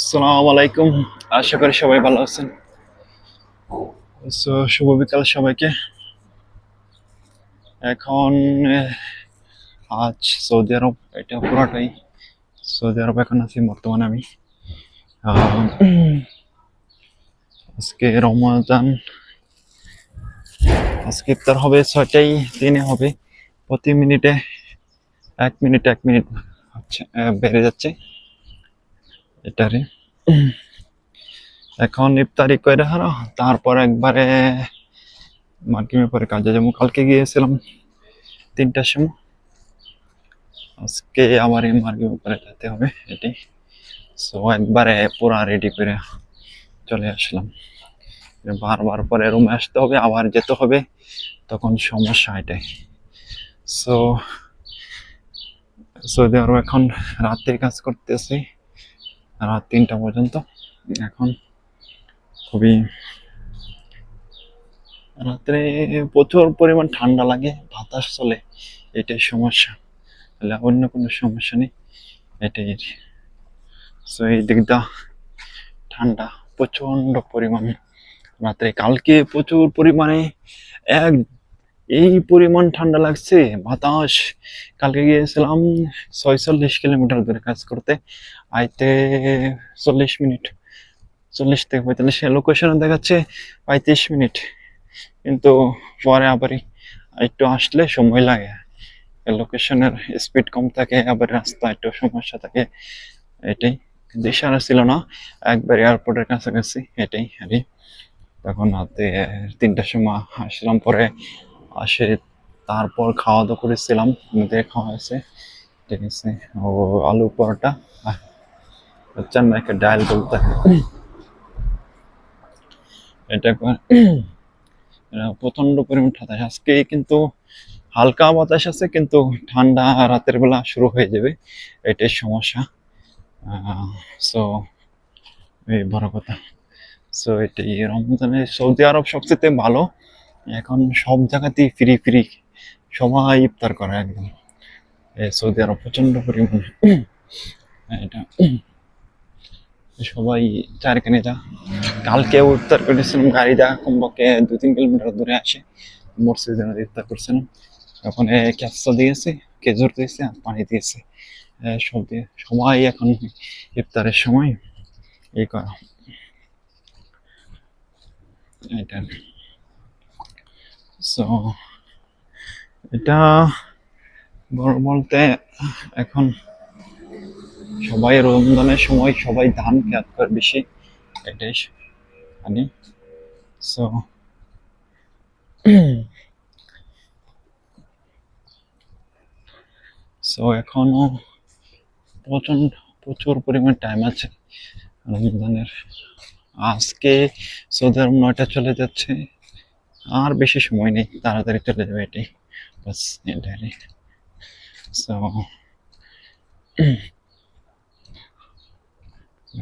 আসসালামু আলাইকুম। আশা করি সবাই ভালো আছেন। শুভ বিকাল সবাইকে। এখন এহ, আজ সৌদি আরব, এটা পুরাটাই সৌদি আরব এখন আছি বর্তমানে আমি। আহ, আজকে রমজান, আজকে ইফতার হবে 6টায় 3-এ হবে। প্রতি মিনিটে 1 মিনিট হচ্ছে, বেড়ে যাচ্ছে এটারে। এখন ইফতারি করে হারা, তারপর একবারে মার্কিমের পরে কাজে যাবো। কালকে গিয়েছিলাম 3টার সময়, আজকে আবার এই মার্কিমের পরে যেতে হবে এটি। সো একবারে পুরা রেডি করে চলে আসলাম। বারবার পরে রুমে আসতে হবে, আবার যেতে হবে, তখন সমস্যা এটাই। সো সৌদি আরব এখন রাতে কাজ করতেছি, রাত 3টা পর্যন্ত। এখন খুবই রাত্রে প্রচুর পরিমাণ ঠান্ডা লাগে, বাতাস চলে, এটাই সমস্যা। তাহলে অন্য কোনো সমস্যা নেই, এটাই। সো এই দিকটা ঠান্ডা প্রচন্ড পরিমাণ রাত্রে। কালকে প্রচুর পরিমাণে এক এই পরিমাণ ঠান্ডা লাগছে, বাতাস। কালকে গিয়েছিলাম 46 কিলোমিটার দূরে কাজ করতে, আইতে 40 মিনিট, 40 থেকে 45। লোকেশনে দেখাচ্ছে 35 মিনিট, কিন্তু পরে আবার একটু আসলে সময় লাগে। লোকেশনের স্পিড কম থাকে, আবার রাস্তা একটু সমস্যা থাকে, এটাই। কিন্তু ইশারা ছিল না, একবার এয়ারপোর্টের কাছাকাছি, এটাই আর কি। তখন রাতে 3টার সময় আসলাম, পরে আসে তারপর খাওয়া দাওয়া করেছিলাম, মুদের খাওয়া হয়েছে, ঠিক আছে। ও আলু পরোটা, হচ্ছে না একটা ডাল বলতে এটা প্রচন্ড পরিমাণ ঠান্ডা আজকে, কিন্তু হালকা বাতাস আছে, কিন্তু ঠান্ডা রাতের বেলা শুরু হয়ে যাবে, এটাই সমস্যা। সো এই বড় কথা। সো এটাই রমজানে সৌদি আরব সবচেয়ে ভালো। এখন সব জায়গাতেই ফ্রি ফ্রি, সবাই ইফতার করে একদম। সৌদি আরব প্রচন্ড পরিমাণে এটা সবাই চারখানে যা। কালকে ইফতার করেছিলাম, গাড়িটা কমপক্ষে 2-3 কিলোমিটার দূরে আসে, মসজিদে ইফতার করছিলাম। ওখানে ক্যাপসা দিয়েছে, খেজুর দিয়েছে আর পানি দিয়েছে, সব দিয়ে সবাই এখন ইফতারের সময় এই করা, এটা। সো এটা বড় বলতে, এখন সবাই রমজানের সময় সবাই ধান খেত করে বেশি, এটাই জানি। সো সো এখনো প্রচন্ড প্রচুর পরিমাণ টাইম আছে রমজানের। আজকে সৌদি আরব 9টা চলে যাচ্ছে, আর বেশি সময় নেই, তাড়াতাড়ি চলে যাবে, এটাই বাস, এটাই। সো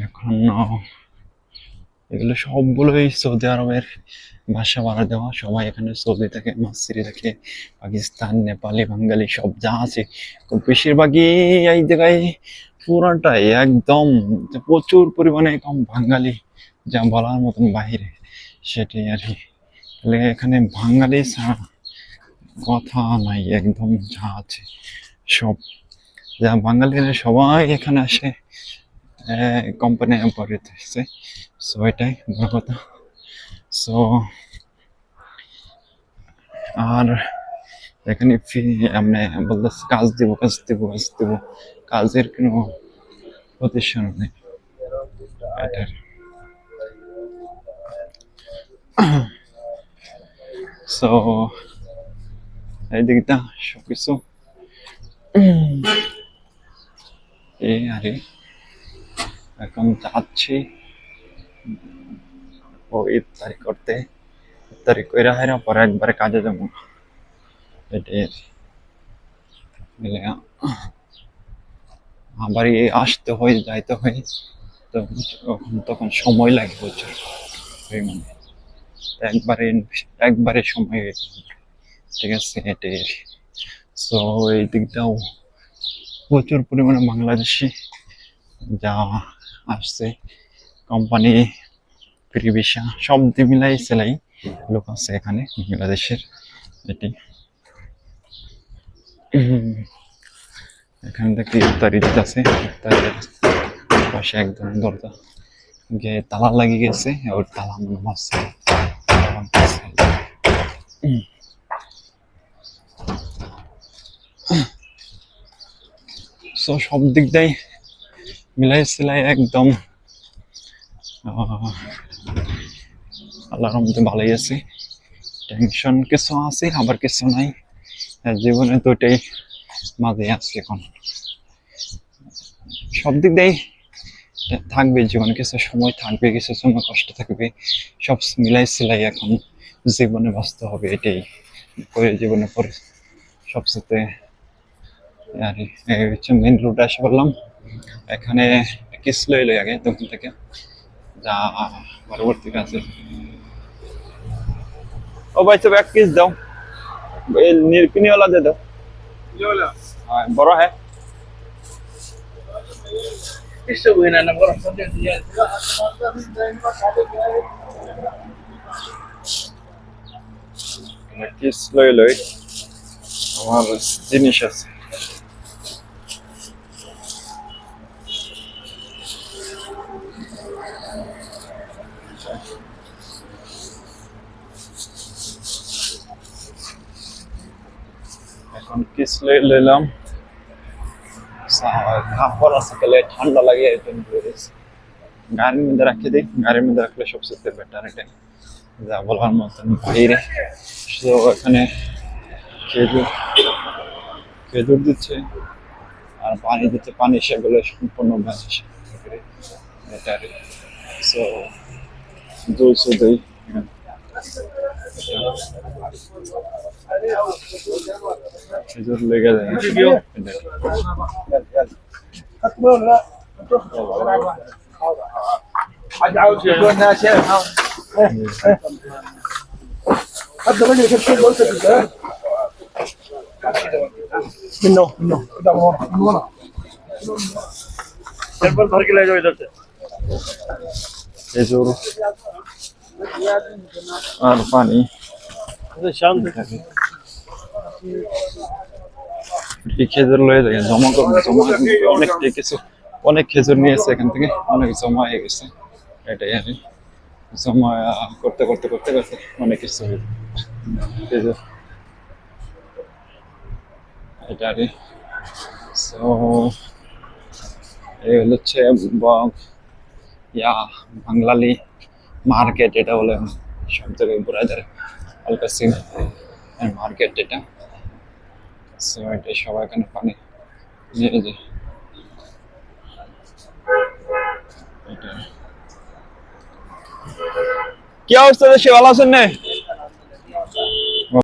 এখন এগুলো সবগুলোই সৌদি আরবের ভাষা ভাড়া দেওয়া। সবাই এখানে সৌদি থেকে, মাসিরি থেকে, পাকিস্তান, নেপালি, বাঙালি সব যা আছে, তো বেশিরভাগই এই জায়গায় পুরাটাই একদম প্রচুর পরিমাণে কম বাঙালি, যা বলার মতন বাহিরে, সেটাই আর কি। তাহলে এখানে বাঙালি ছাড়া কথা নাই, একদম যা আছে সব, যা বাঙালিরা সবাই এখানে আসে, কোম্পানি এম্পোরিতে হচ্ছে। সো এটাই বড় কথা। সো আর এখানে মানে বলতেছে কাজ দিব, কাজ দিব, কাজ দিব, কাজের কোনো প্রতিষ্ঠান নেই এটার। সো এই দিকটা সবকিছু এই আরে এখন যাচ্ছি ও ইফতারি করতে, ইফতারি কইরা হেরা পরে একবারে কাজে যাবো, এটাই আর কি। গেলে আবার আসতে হয়, যাইতে হয়, তো তখন সময় লাগে প্রচুর পরিমাণে, একবারে একবারে সময় হয়ে যায়। ঠিক আছে, এটাই। সো এই দিকটাও প্রচুর পরিমাণে বাংলাদেশি যা আসছে, কোম্পানি, ফ্রি ভিসা সব দিয়ে মিলাই সেলাই লোক আছে এখানে বাংলাদেশের। এটি এখান থেকে ইফতারি দিতেছে, ইফতারের পাশে একদম দরজা গিয়ে তালা লাগিয়ে গেছে, ওর তালা মারছে। সো সব দিক দিয়ে মিলাই সেলাই একদম আল্লাহর মধ্যে ভালোই আছে। টেনশন কিছু আছে আবার কিছু নাই, জীবনে দুইটাই মাঝে আছে এখন। সব দিক দিয়ে থাকবে জীবনে, কিছু সময় থাকবে, কিছু সময় কষ্ট থাকবে, সব মিলাই সেলাই এখন জীবনে বাঁচতে হবে। এটাই করে জীবনে পরে সবচেয়ে আর এই হচ্ছে মেন রোড আসে বললাম। এখানে কিস লইলে আগে দোকান থেকে যা পরবর্তী কাছে। ও ভাই সব এক কিস দাও, এই নিরপিনি वाला दे दो, ये वाला हाँ बड़ा है। इससे हुई ना नंबर दे दिया কিস লইলে আমার জিনিস আছে। এখন কিস লইলাম, কাপড় আছে গেলে ঠান্ডা লাগে, গাড়ির মধ্যে রাখে দিই, গাড়ির মধ্যে রাখলে সবচেয়ে বেটার। এটাই যা বলার মতন বাইরে। তো এখানে খেজুর খেজুর দিচ্ছে আর পানি দিচ্ছে, পানি সেগুলো সম্পূর্ণ এটার। সো দুইশো দুই খেজুর লেগে যায়। খেজুর আর পানি খেজুর লয়ে যায় জমা করবে, জমা অনেক কিছু, অনেক খেজুর নিয়েছে এখান থেকে, অনেক জমা হয়ে গেছে। এটাই আর জমা করতে করতে করতে করতে অনেক কিছু খেজুর এটা আর। সো এই হচ্ছে বাংলালি মার্কেট, এটা বলে সব জায়গায় বুরাইদার আলকাসিম মার্কেট এটা। সো এটা সবাই এখানে পানি নিয়ে যায়। এটা কি অবস্থা, দেশে ভালো আছেন না?